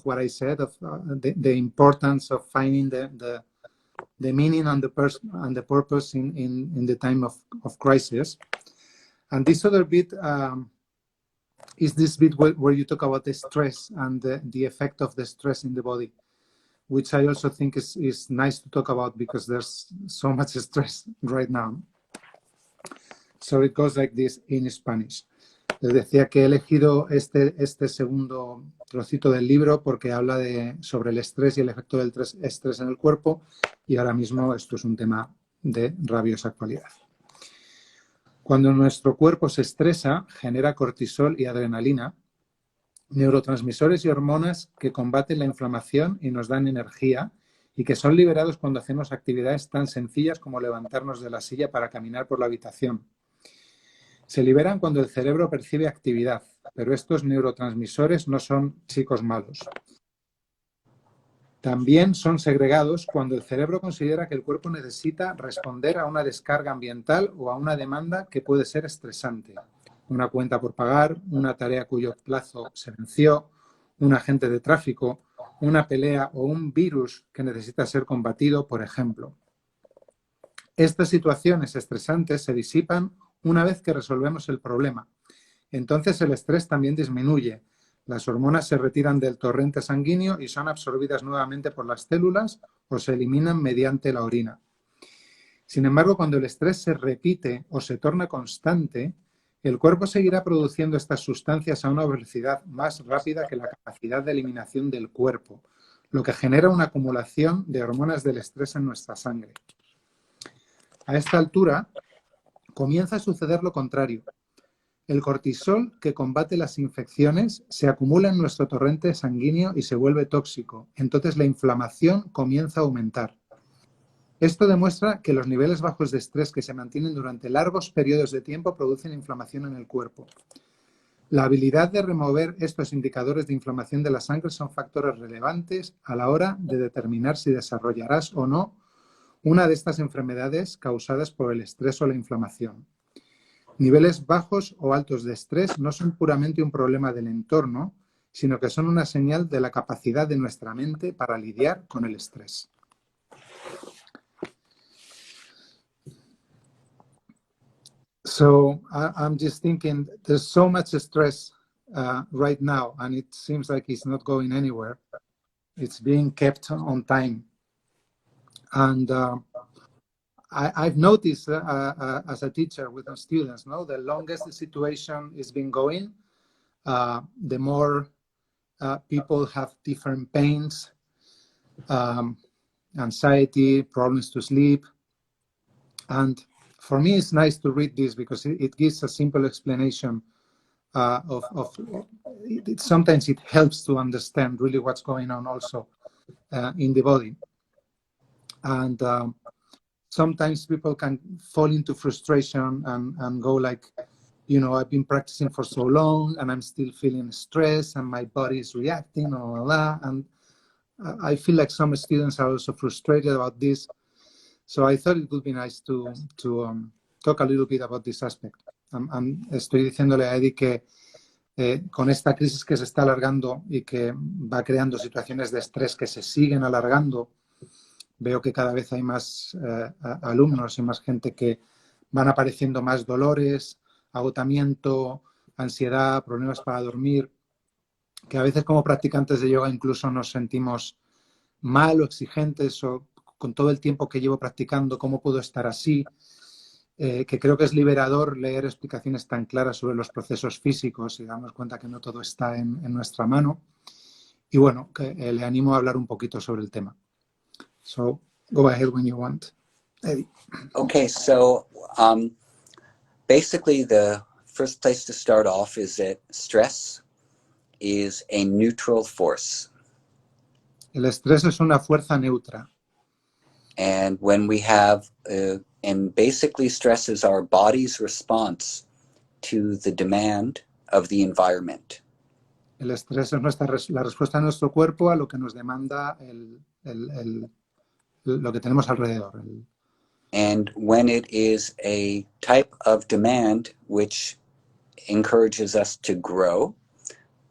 [SPEAKER 1] what I said, of the importance of finding the meaning and the purpose in the time of crisis. And this other bit is this bit where you talk about the stress and the effect of the stress in the body, which I also think is nice to talk about because there's so much stress right now. So it goes like this in Spanish. Les decía que he elegido este segundo trocito del libro porque habla sobre el estrés y el efecto del estrés en el cuerpo, y ahora mismo esto es un tema de rabiosa actualidad. Cuando nuestro cuerpo se estresa, genera cortisol y adrenalina, neurotransmisores y hormonas que combaten la inflamación y nos dan energía, y que son liberados cuando hacemos actividades tan sencillas como levantarnos de la silla para caminar por la habitación. Se liberan cuando el cerebro percibe actividad, pero estos neurotransmisores no son chicos malos. También son segregados cuando el cerebro considera que el cuerpo necesita responder a una descarga ambiental o a una demanda que puede ser estresante. Una cuenta por pagar, una tarea cuyo plazo se venció, un agente de tráfico, una pelea o un virus que necesita ser combatido, por ejemplo. Estas situaciones estresantes se disipan una vez que resolvemos el problema. Entonces el estrés también disminuye, Las hormonas se retiran del torrente sanguíneo y son absorbidas nuevamente por las células o se eliminan mediante la orina. Sin embargo, cuando el estrés se repite o se torna constante, el cuerpo seguirá produciendo estas sustancias a una velocidad más rápida que la capacidad de eliminación del cuerpo, lo que genera una acumulación de hormonas del estrés en nuestra sangre. A esta altura, comienza a suceder lo contrario. El cortisol, que combate las infecciones, se acumula en nuestro torrente sanguíneo y se vuelve tóxico. Entonces la inflamación comienza a aumentar. Esto demuestra que los niveles bajos de estrés que se mantienen durante largos periodos de tiempo producen inflamación en el cuerpo. La habilidad de remover estos indicadores de inflamación de la sangre son factores relevantes a la hora de determinar si desarrollarás o no una de estas enfermedades causadas por el estrés o la inflamación. Niveles bajos o altos de estrés no son puramente un problema del entorno, sino que son una señal de la capacidad de nuestra mente para lidiar con el estrés. So I'm just thinking there's so much stress right now, and it seems like it's not going anywhere. It's being kept on time. And I've noticed as a teacher with the students, no, the longest the situation is been going, the more people have different pains, anxiety, problems to sleep. And for me, it's nice to read this because it gives a simple explanation sometimes it helps to understand really what's going on also in the body. And sometimes people can fall into frustration and go like, you know, I've been practicing for so long and I'm still feeling stressed and my body is reacting and all that. And I feel like some students are also frustrated about this. So I thought it would be nice to talk a little bit about this aspect. Estoy diciéndole a Eddie que con esta crisis que se está alargando y que va creando situaciones de estrés que se siguen alargando, veo que cada vez hay más alumnos y más gente que van apareciendo más dolores, agotamiento, ansiedad, problemas para dormir, que a veces como practicantes de yoga incluso nos sentimos mal o exigentes o con todo el tiempo que llevo practicando, ¿cómo puedo estar así? Que creo que es liberador leer explicaciones tan claras sobre los procesos físicos y darnos cuenta que no todo está en nuestra mano. Y bueno, le animo a hablar un poquito sobre el tema. So, go ahead when you want, Eddie.
[SPEAKER 2] Okay, so basically the first place to start off is that stress is a neutral force.
[SPEAKER 1] El estrés es una fuerza neutra.
[SPEAKER 2] And when we have, and basically stress is our body's response to the demand of the environment.
[SPEAKER 1] El estrés es la respuesta de nuestro cuerpo a lo que nos demanda lo que tenemos alrededor.
[SPEAKER 2] And when it is a type of demand which encourages us to grow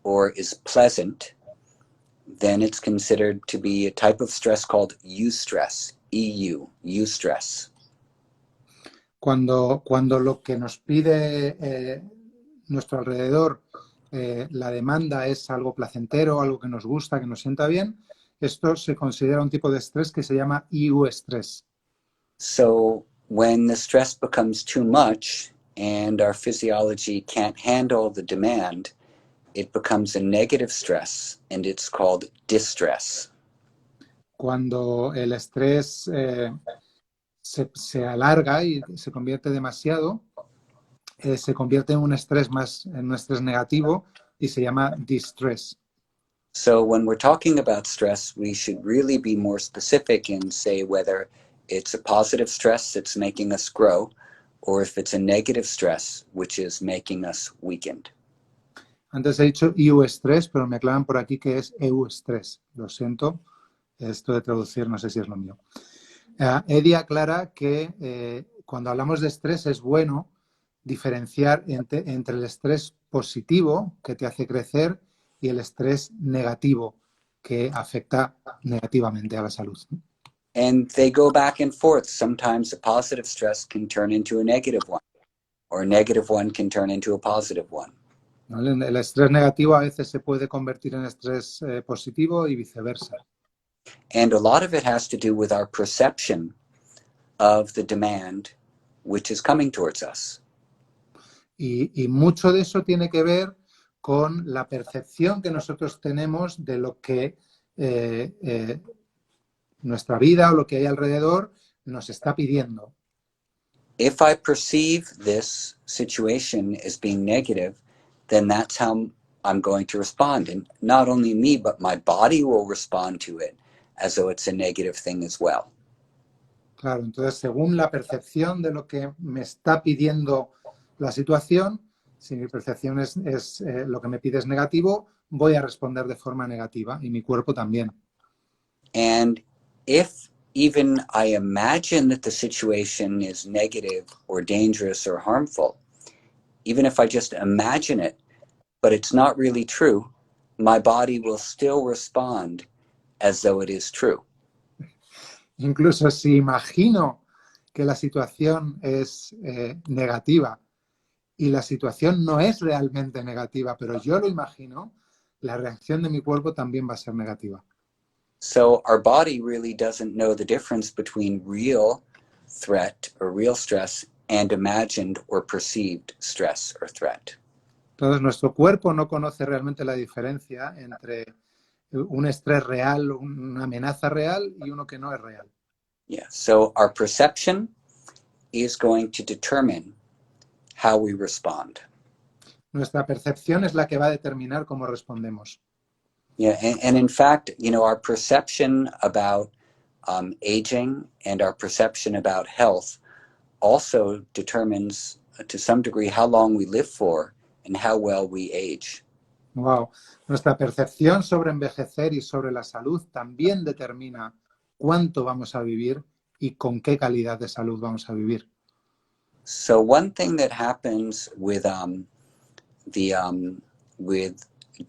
[SPEAKER 2] or is pleasant, then it's considered to be a type of stress called eustress, EU, eustress.
[SPEAKER 1] Cuando lo que nos pide nuestro alrededor, la demanda es algo placentero, algo que nos gusta, que nos sienta bien, esto se considera un tipo de estrés que se llama eustress.
[SPEAKER 2] So when the stress becomes too much and our physiology can't handle the demand, it becomes a negative stress and it's called distress.
[SPEAKER 1] Cuando el estrés se alarga y se convierte demasiado, se convierte en un estrés negativo y se llama distress.
[SPEAKER 2] So when we're talking about stress, we should really be more specific and say whether it's a positive stress that's making us grow or if it's a negative stress which is making us weakened.
[SPEAKER 1] Antes he dicho eustress, pero me aclaran por aquí que es eustress. Lo siento, esto de traducir no sé si es lo mío. Eddie aclara que cuando hablamos de estrés es bueno diferenciar entre el estrés positivo, que te hace crecer, y el estrés negativo, que afecta negativamente a la salud.
[SPEAKER 2] And they go back and forth. Sometimes a positive stress can turn into a negative one, or a negative one can turn into a positive one.
[SPEAKER 1] ¿vale? El estrés negativo a veces se puede convertir en estrés positivo y viceversa.
[SPEAKER 2] And a lot of it has to do with our perception of the demand which is coming towards us.
[SPEAKER 1] Y mucho de eso tiene que ver con la percepción que nosotros tenemos de lo que nuestra vida o lo que hay alrededor nos está pidiendo.
[SPEAKER 2] If I perceive this situation as being negative, then that's how I'm going to respond. And not only me, but my body will respond to it as though it's a negative thing as well.
[SPEAKER 1] Claro, entonces según la percepción de lo que me está pidiendo la situación, si mi percepción es lo que me pide es negativo, voy a responder de forma negativa y mi cuerpo también.
[SPEAKER 2] And if even I imagine that the situation is negative or dangerous or harmful, even if I just imagine it, but it's not really true, my body will still respond as though it is true.
[SPEAKER 1] Incluso si imagino que la situación es negativa y la situación no es realmente negativa, pero yo lo imagino, la reacción de mi cuerpo también va a ser negativa.
[SPEAKER 2] So our body really doesn't know the difference between real threat or real stress and imagined or perceived stress or threat.
[SPEAKER 1] Entonces nuestro cuerpo no conoce realmente la diferencia entre un estrés real, una amenaza real y uno que no es real.
[SPEAKER 2] Yeah, so our perception is going to determine how we respond.
[SPEAKER 1] Nuestra percepción es la que va a determinar cómo respondemos.
[SPEAKER 2] Yeah, and in fact, you know, our perception about aging and our perception about health also determines, to some degree, how long we live for and how well we age.
[SPEAKER 1] Wow. Nuestra percepción sobre envejecer y sobre la salud también determina cuánto vamos a vivir y con qué calidad de salud vamos a vivir.
[SPEAKER 2] So one thing that happens with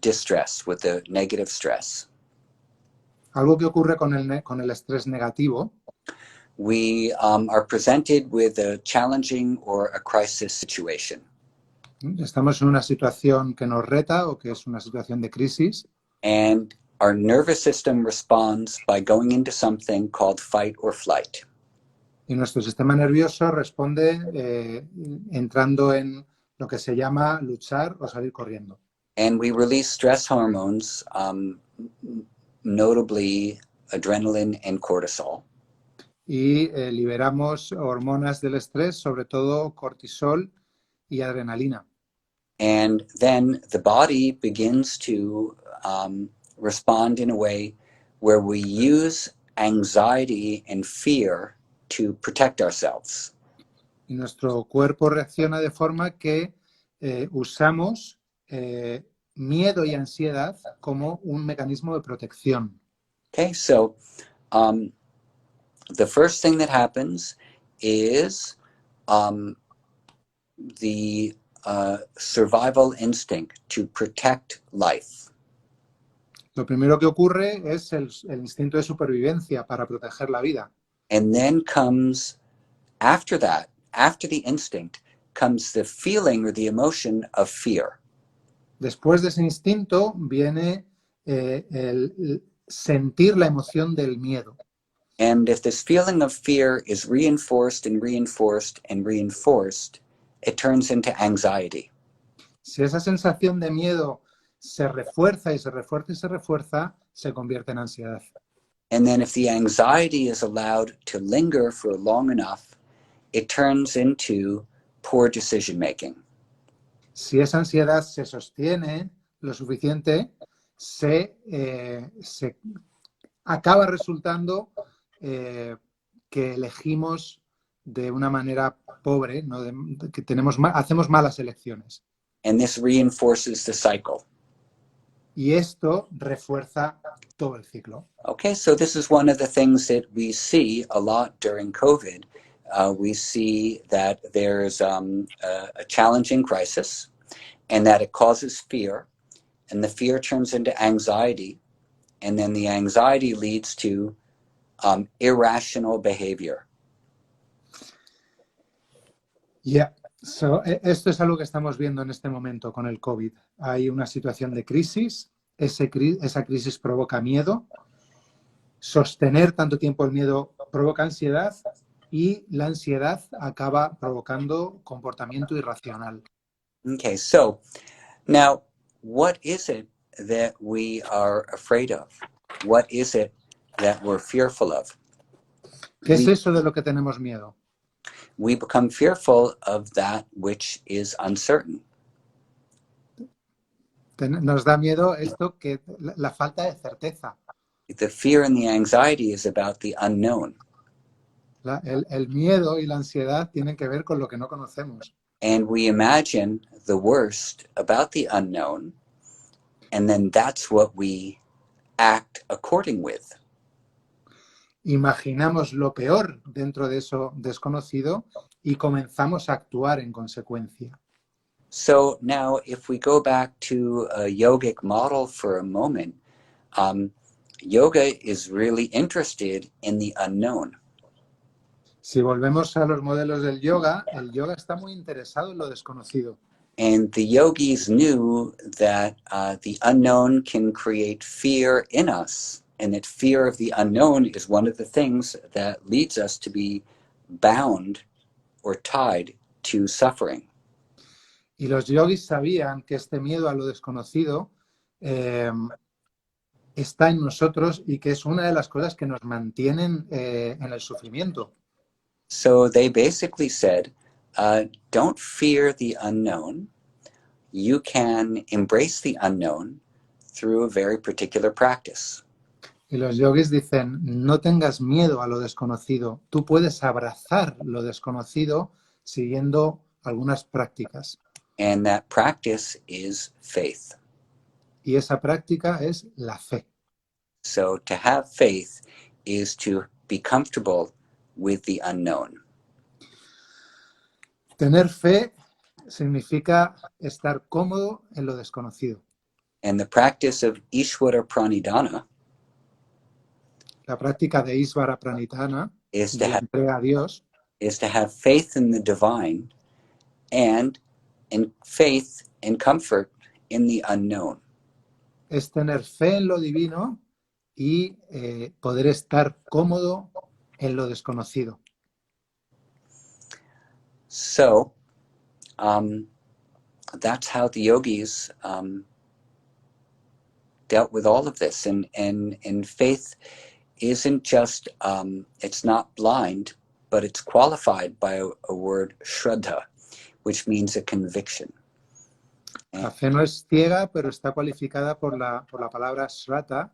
[SPEAKER 2] distress, with the negative stress,
[SPEAKER 1] Algo que ocurre con el estrés negativo,
[SPEAKER 2] we are presented with a challenging or a crisis situation.
[SPEAKER 1] estamos en una situación que nos reta o que es una situación de crisis
[SPEAKER 2] And our nervous system responds by going into something called fight or flight.
[SPEAKER 1] y nuestro sistema nervioso responde entrando en lo que se llama luchar o salir corriendo.
[SPEAKER 2] And we release stress hormones, notably adrenaline and cortisol.
[SPEAKER 1] Y liberamos hormonas del estrés, sobre todo cortisol y adrenalina.
[SPEAKER 2] And then the body begins to respond in a way where we use anxiety and fear to protect ourselves.
[SPEAKER 1] Y nuestro cuerpo reacciona de forma que usamos miedo y ansiedad como un mecanismo de protección.
[SPEAKER 2] Okay, so the first thing that happens is the survival instinct to protect life.
[SPEAKER 1] Lo primero que ocurre es el instinto de supervivencia para proteger la vida.
[SPEAKER 2] And then comes, after that, after the instinct, comes the feeling or the emotion of fear.
[SPEAKER 1] Después de ese instinto viene el sentir la emoción del miedo.
[SPEAKER 2] And if this feeling of fear is reinforced and reinforced and reinforced, it turns into anxiety.
[SPEAKER 1] Si esa sensación de miedo se refuerza y se refuerza y se refuerza, se convierte en ansiedad.
[SPEAKER 2] And then if the anxiety is allowed to linger for long enough, it turns into poor decision making.
[SPEAKER 1] Si esa ansiedad se sostiene lo suficiente, se acaba resultando que elegimos de una manera pobre, ¿no? Que hacemos malas elecciones.
[SPEAKER 2] And this reinforces the cycle.
[SPEAKER 1] Y esto refuerza todo el ciclo.
[SPEAKER 2] Okay, so this is one of the things that we see a lot during COVID. We see that there's a challenging crisis and that it causes fear, and the fear turns into anxiety, and then the anxiety leads to irrational behavior.
[SPEAKER 1] Yeah. So, esto es algo que estamos viendo en este momento con el COVID. hay una situación de crisis, esa crisis provoca miedo, sostener tanto tiempo el miedo provoca ansiedad y la ansiedad acaba provocando comportamiento irracional.
[SPEAKER 2] Okay, so now what is it that we are afraid of? What is it that we're fearful of?
[SPEAKER 1] ¿Qué es eso de lo que tenemos miedo?
[SPEAKER 2] We become fearful of that which is uncertain.
[SPEAKER 1] Nos da miedo esto, que la falta de certeza.
[SPEAKER 2] The fear and the anxiety is about the unknown.
[SPEAKER 1] El miedo y la ansiedad tienen que ver con lo que no conocemos.
[SPEAKER 2] And we imagine the worst about the unknown, and then that's what we act according with.
[SPEAKER 1] Imaginamos lo peor dentro de eso desconocido y comenzamos a actuar en consecuencia.
[SPEAKER 2] So now if we go back to a yogic model for a moment, yoga is really interested in the unknown.
[SPEAKER 1] Si volvemos a los modelos del yoga, el yoga está muy interesado en lo desconocido.
[SPEAKER 2] And the yogis knew that the unknown can create fear in us, and that fear of the unknown is one of the things that leads us to be bound or tied to suffering.
[SPEAKER 1] Y los yogis sabían que este miedo a lo desconocido está en nosotros y que es una de las cosas que nos mantienen en el sufrimiento.
[SPEAKER 2] So they basically said, don't fear the unknown. You can embrace the unknown through a very particular practice.
[SPEAKER 1] Y los yogis dicen, no tengas miedo a lo desconocido. Tú puedes abrazar lo desconocido siguiendo algunas prácticas.
[SPEAKER 2] And that practice is faith.
[SPEAKER 1] Y esa práctica es la fe.
[SPEAKER 2] So to have faith is to be comfortable with the unknown.
[SPEAKER 1] Tener fe significa estar cómodo en lo desconocido.
[SPEAKER 2] And the practice of Ishvara Pranidhana
[SPEAKER 1] La práctica de Isvara Pranidhana,
[SPEAKER 2] is to
[SPEAKER 1] de la
[SPEAKER 2] have
[SPEAKER 1] entrega a Dios,
[SPEAKER 2] faith in the divine and in faith and comfort in the unknown.
[SPEAKER 1] es tener fe en lo divino y poder estar cómodo en lo desconocido.
[SPEAKER 2] So that's how the yogis dealt with all of this. And faith isn't just, it's not blind, but it's qualified by a word, shraddha, which means a conviction.
[SPEAKER 1] La fe no es ciega, pero está cualificada por la palabra shraddha,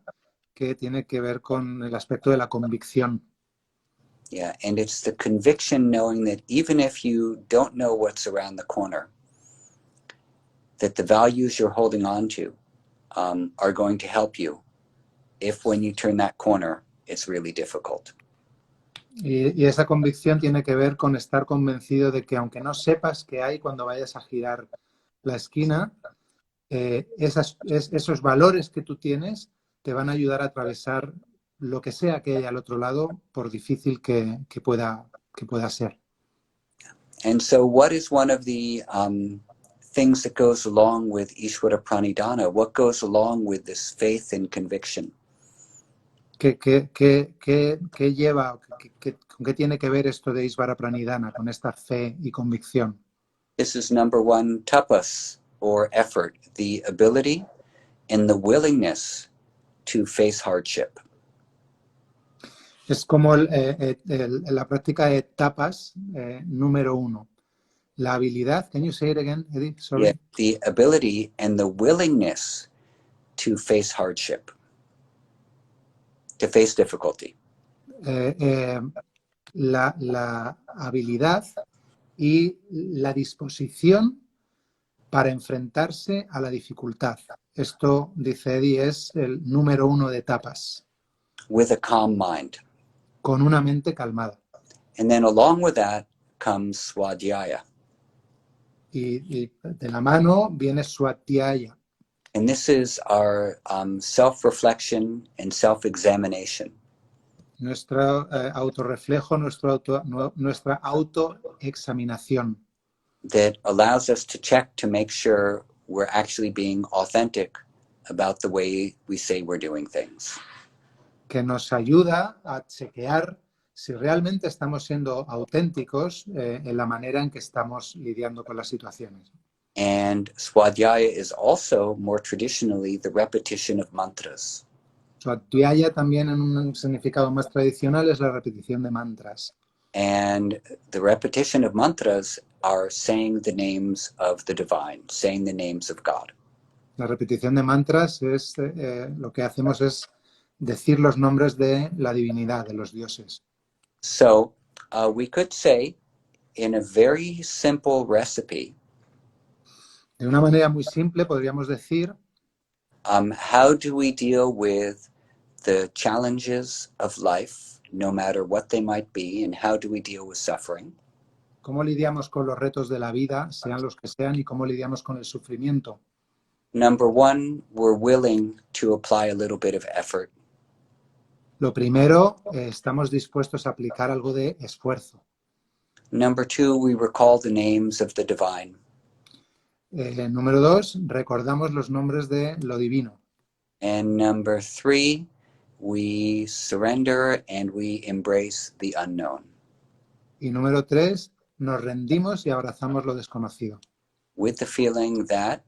[SPEAKER 1] que tiene que ver con el aspecto de la convicción.
[SPEAKER 2] Yeah, and it's the conviction knowing that even if you don't know what's around the corner, that the values you're holding on to are going to help you if when you turn that corner, it's really difficult.
[SPEAKER 1] Y esa convicción tiene que ver con estar convencido de que aunque no sepas qué hay cuando vayas a girar la esquina, esos valores que tú tienes te van a ayudar a atravesar lo que sea que haya al otro lado, por difícil que pueda ser.
[SPEAKER 2] And so what is one of the things that goes along with Ishvara Pranidhana? What goes along with this faith and conviction?
[SPEAKER 1] ¿Qué lleva, con qué tiene que ver esto de Isvara Pranidhana, con esta fe y convicción?
[SPEAKER 2] This is number one, tapas, or effort, the ability and the willingness to face hardship.
[SPEAKER 1] Es como la práctica de tapas número 1. La habilidad, can you say it again, Eddie? Sorry.
[SPEAKER 2] Yeah, the ability and the willingness to face hardship, to face difficulty.
[SPEAKER 1] La habilidad y la disposición para enfrentarse a la dificultad. Esto, dice Eddie, es el número 1 de tapas.
[SPEAKER 2] With a calm mind.
[SPEAKER 1] Con una mente calmada.
[SPEAKER 2] And then along with that comes swadhyaya.
[SPEAKER 1] Y de la mano viene swadhyaya.
[SPEAKER 2] And this is our self-reflection and self-examination.
[SPEAKER 1] Nuestro autorreflejo, nuestra autoexaminación.
[SPEAKER 2] That allows us to check to make sure we're actually being authentic about the way we say we're doing things.
[SPEAKER 1] Que nos ayuda a chequear si realmente estamos siendo auténticos en la manera en que estamos lidiando con las situaciones.
[SPEAKER 2] And Swadhyaya is also more traditionally the repetition of mantras.
[SPEAKER 1] Swadhyaya también en un significado más tradicional es la repetición de mantras.
[SPEAKER 2] And the repetition of mantras are saying the names of the divine, saying the names of God.
[SPEAKER 1] La repetición de mantras es lo que hacemos es decir los nombres de la divinidad, de los dioses.
[SPEAKER 2] So we could say in a very simple recipe,
[SPEAKER 1] De una manera muy simple podríamos decir
[SPEAKER 2] how do we deal with the challenges of life, no matter what they might be, and how do we deal with suffering?
[SPEAKER 1] cómo lidiamos con los retos de la vida, sean los que sean, y cómo lidiamos con el sufrimiento.
[SPEAKER 2] Number one, we're willing to apply a little bit of effort.
[SPEAKER 1] Lo primero, estamos dispuestos a aplicar algo de esfuerzo.
[SPEAKER 2] Number two, we recall the names of the divine.
[SPEAKER 1] Número 2, recordamos los nombres de lo divino.
[SPEAKER 2] And number three, we surrender and we embrace the unknown.
[SPEAKER 1] Y número 3, nos rendimos y abrazamos lo desconocido.
[SPEAKER 2] With the feeling that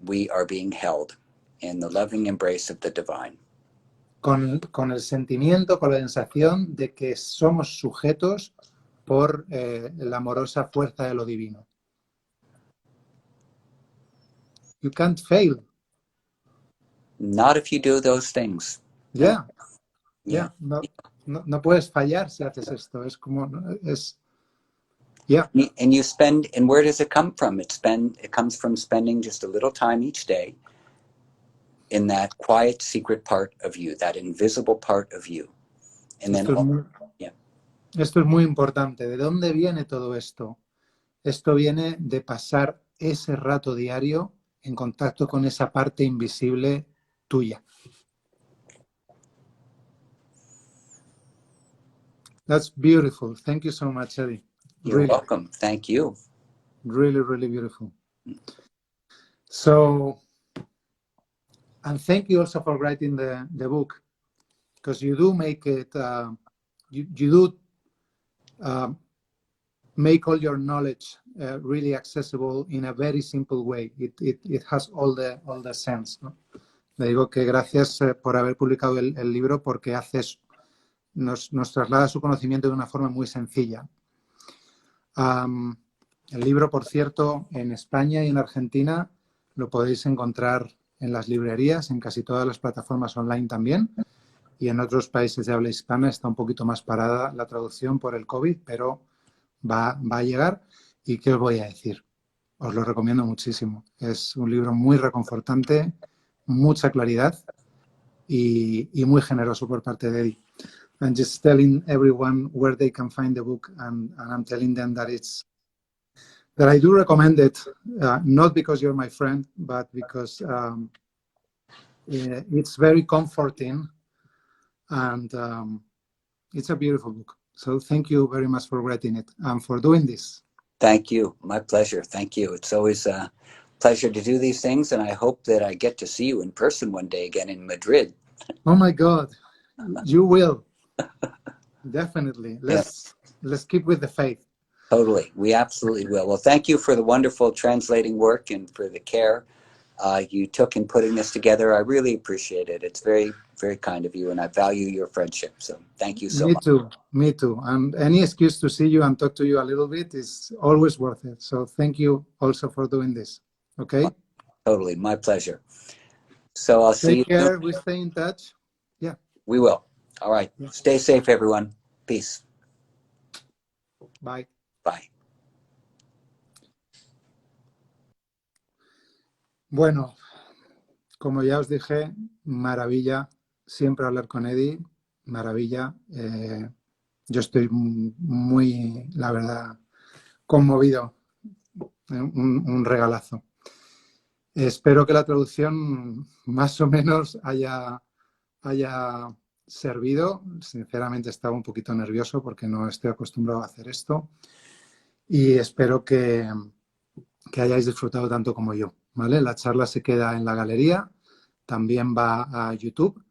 [SPEAKER 2] we are being held in the loving embrace of the divine.
[SPEAKER 1] Con el sentimiento, con la sensación de que somos sujetos por la amorosa fuerza de lo divino. You can't fail.
[SPEAKER 2] Not if you do those things.
[SPEAKER 1] Yeah.
[SPEAKER 2] Yeah.
[SPEAKER 1] No puedes fallar si haces esto. Es como, yeah.
[SPEAKER 2] And you spend, and where does it come from? It comes from spending just a little time each day in that quiet, secret part of you, that invisible part of you. And then,
[SPEAKER 1] Esto es muy importante. ¿De dónde viene todo esto? Esto viene de pasar ese rato diario en contacto con esa parte invisible tuya. That's beautiful. Thank you so much, Eddie.
[SPEAKER 2] You're welcome. Thank you.
[SPEAKER 1] Really, really beautiful. So, and thank you also for writing the book, because you do make it, you do make all your knowledge really accessible in a very simple way. It has all the sense, ¿no? Le digo que gracias por haber publicado el libro, porque nos traslada su conocimiento de una forma muy sencilla. El libro, por cierto, en España y en Argentina lo podéis encontrar en las librerías, en casi todas las plataformas online también, y en otros países de habla hispana está un poquito más parada la traducción por el COVID, pero va a llegar. ¿Y qué os voy a decir? Os lo recomiendo muchísimo. Es un libro muy reconfortante, mucha claridad y muy generoso por parte de Eddie. I'm just telling everyone where they can find the book, and I'm telling them that I do recommend it, not because you're my friend, but because it's very comforting, and it's a beautiful book. So thank you very much for writing it and for doing this.
[SPEAKER 2] Thank you. My pleasure. Thank you. It's always a pleasure to do these things, and I hope that I get to see you in person one day again in Madrid.
[SPEAKER 1] Oh my God, you will. Definitely. Let's keep with the faith.
[SPEAKER 2] Totally. We absolutely will. Well, thank you for the wonderful translating work and for the care you took in putting this together. I really appreciate it. It's very, very kind of you, and I value your friendship. So thank you so much.
[SPEAKER 1] Me too. And any excuse to see you and talk to you a little bit is always worth it. So thank you also for doing this. Okay?
[SPEAKER 2] Totally. My pleasure. So I'll see you.
[SPEAKER 1] Take care. We stay in touch. Yeah.
[SPEAKER 2] We will. All right. Yeah. Stay safe, everyone. Peace.
[SPEAKER 1] Bye.
[SPEAKER 2] Bye.
[SPEAKER 1] Bueno, como ya os dije, maravilla siempre hablar con Eddie, maravilla. Yo estoy muy, la verdad, conmovido. Un regalazo. Espero que la traducción más o menos haya servido. Sinceramente estaba un poquito nervioso porque no estoy acostumbrado a hacer esto. Y espero que hayáis disfrutado tanto como yo. ¿vale? La charla se queda en la galería, también va a YouTube,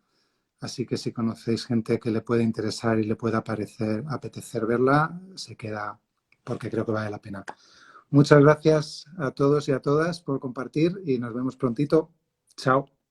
[SPEAKER 1] así que si conocéis gente que le puede interesar y le pueda apetecer verla, se queda porque creo que vale la pena. Muchas gracias a todos y a todas por compartir y nos vemos prontito. Chao.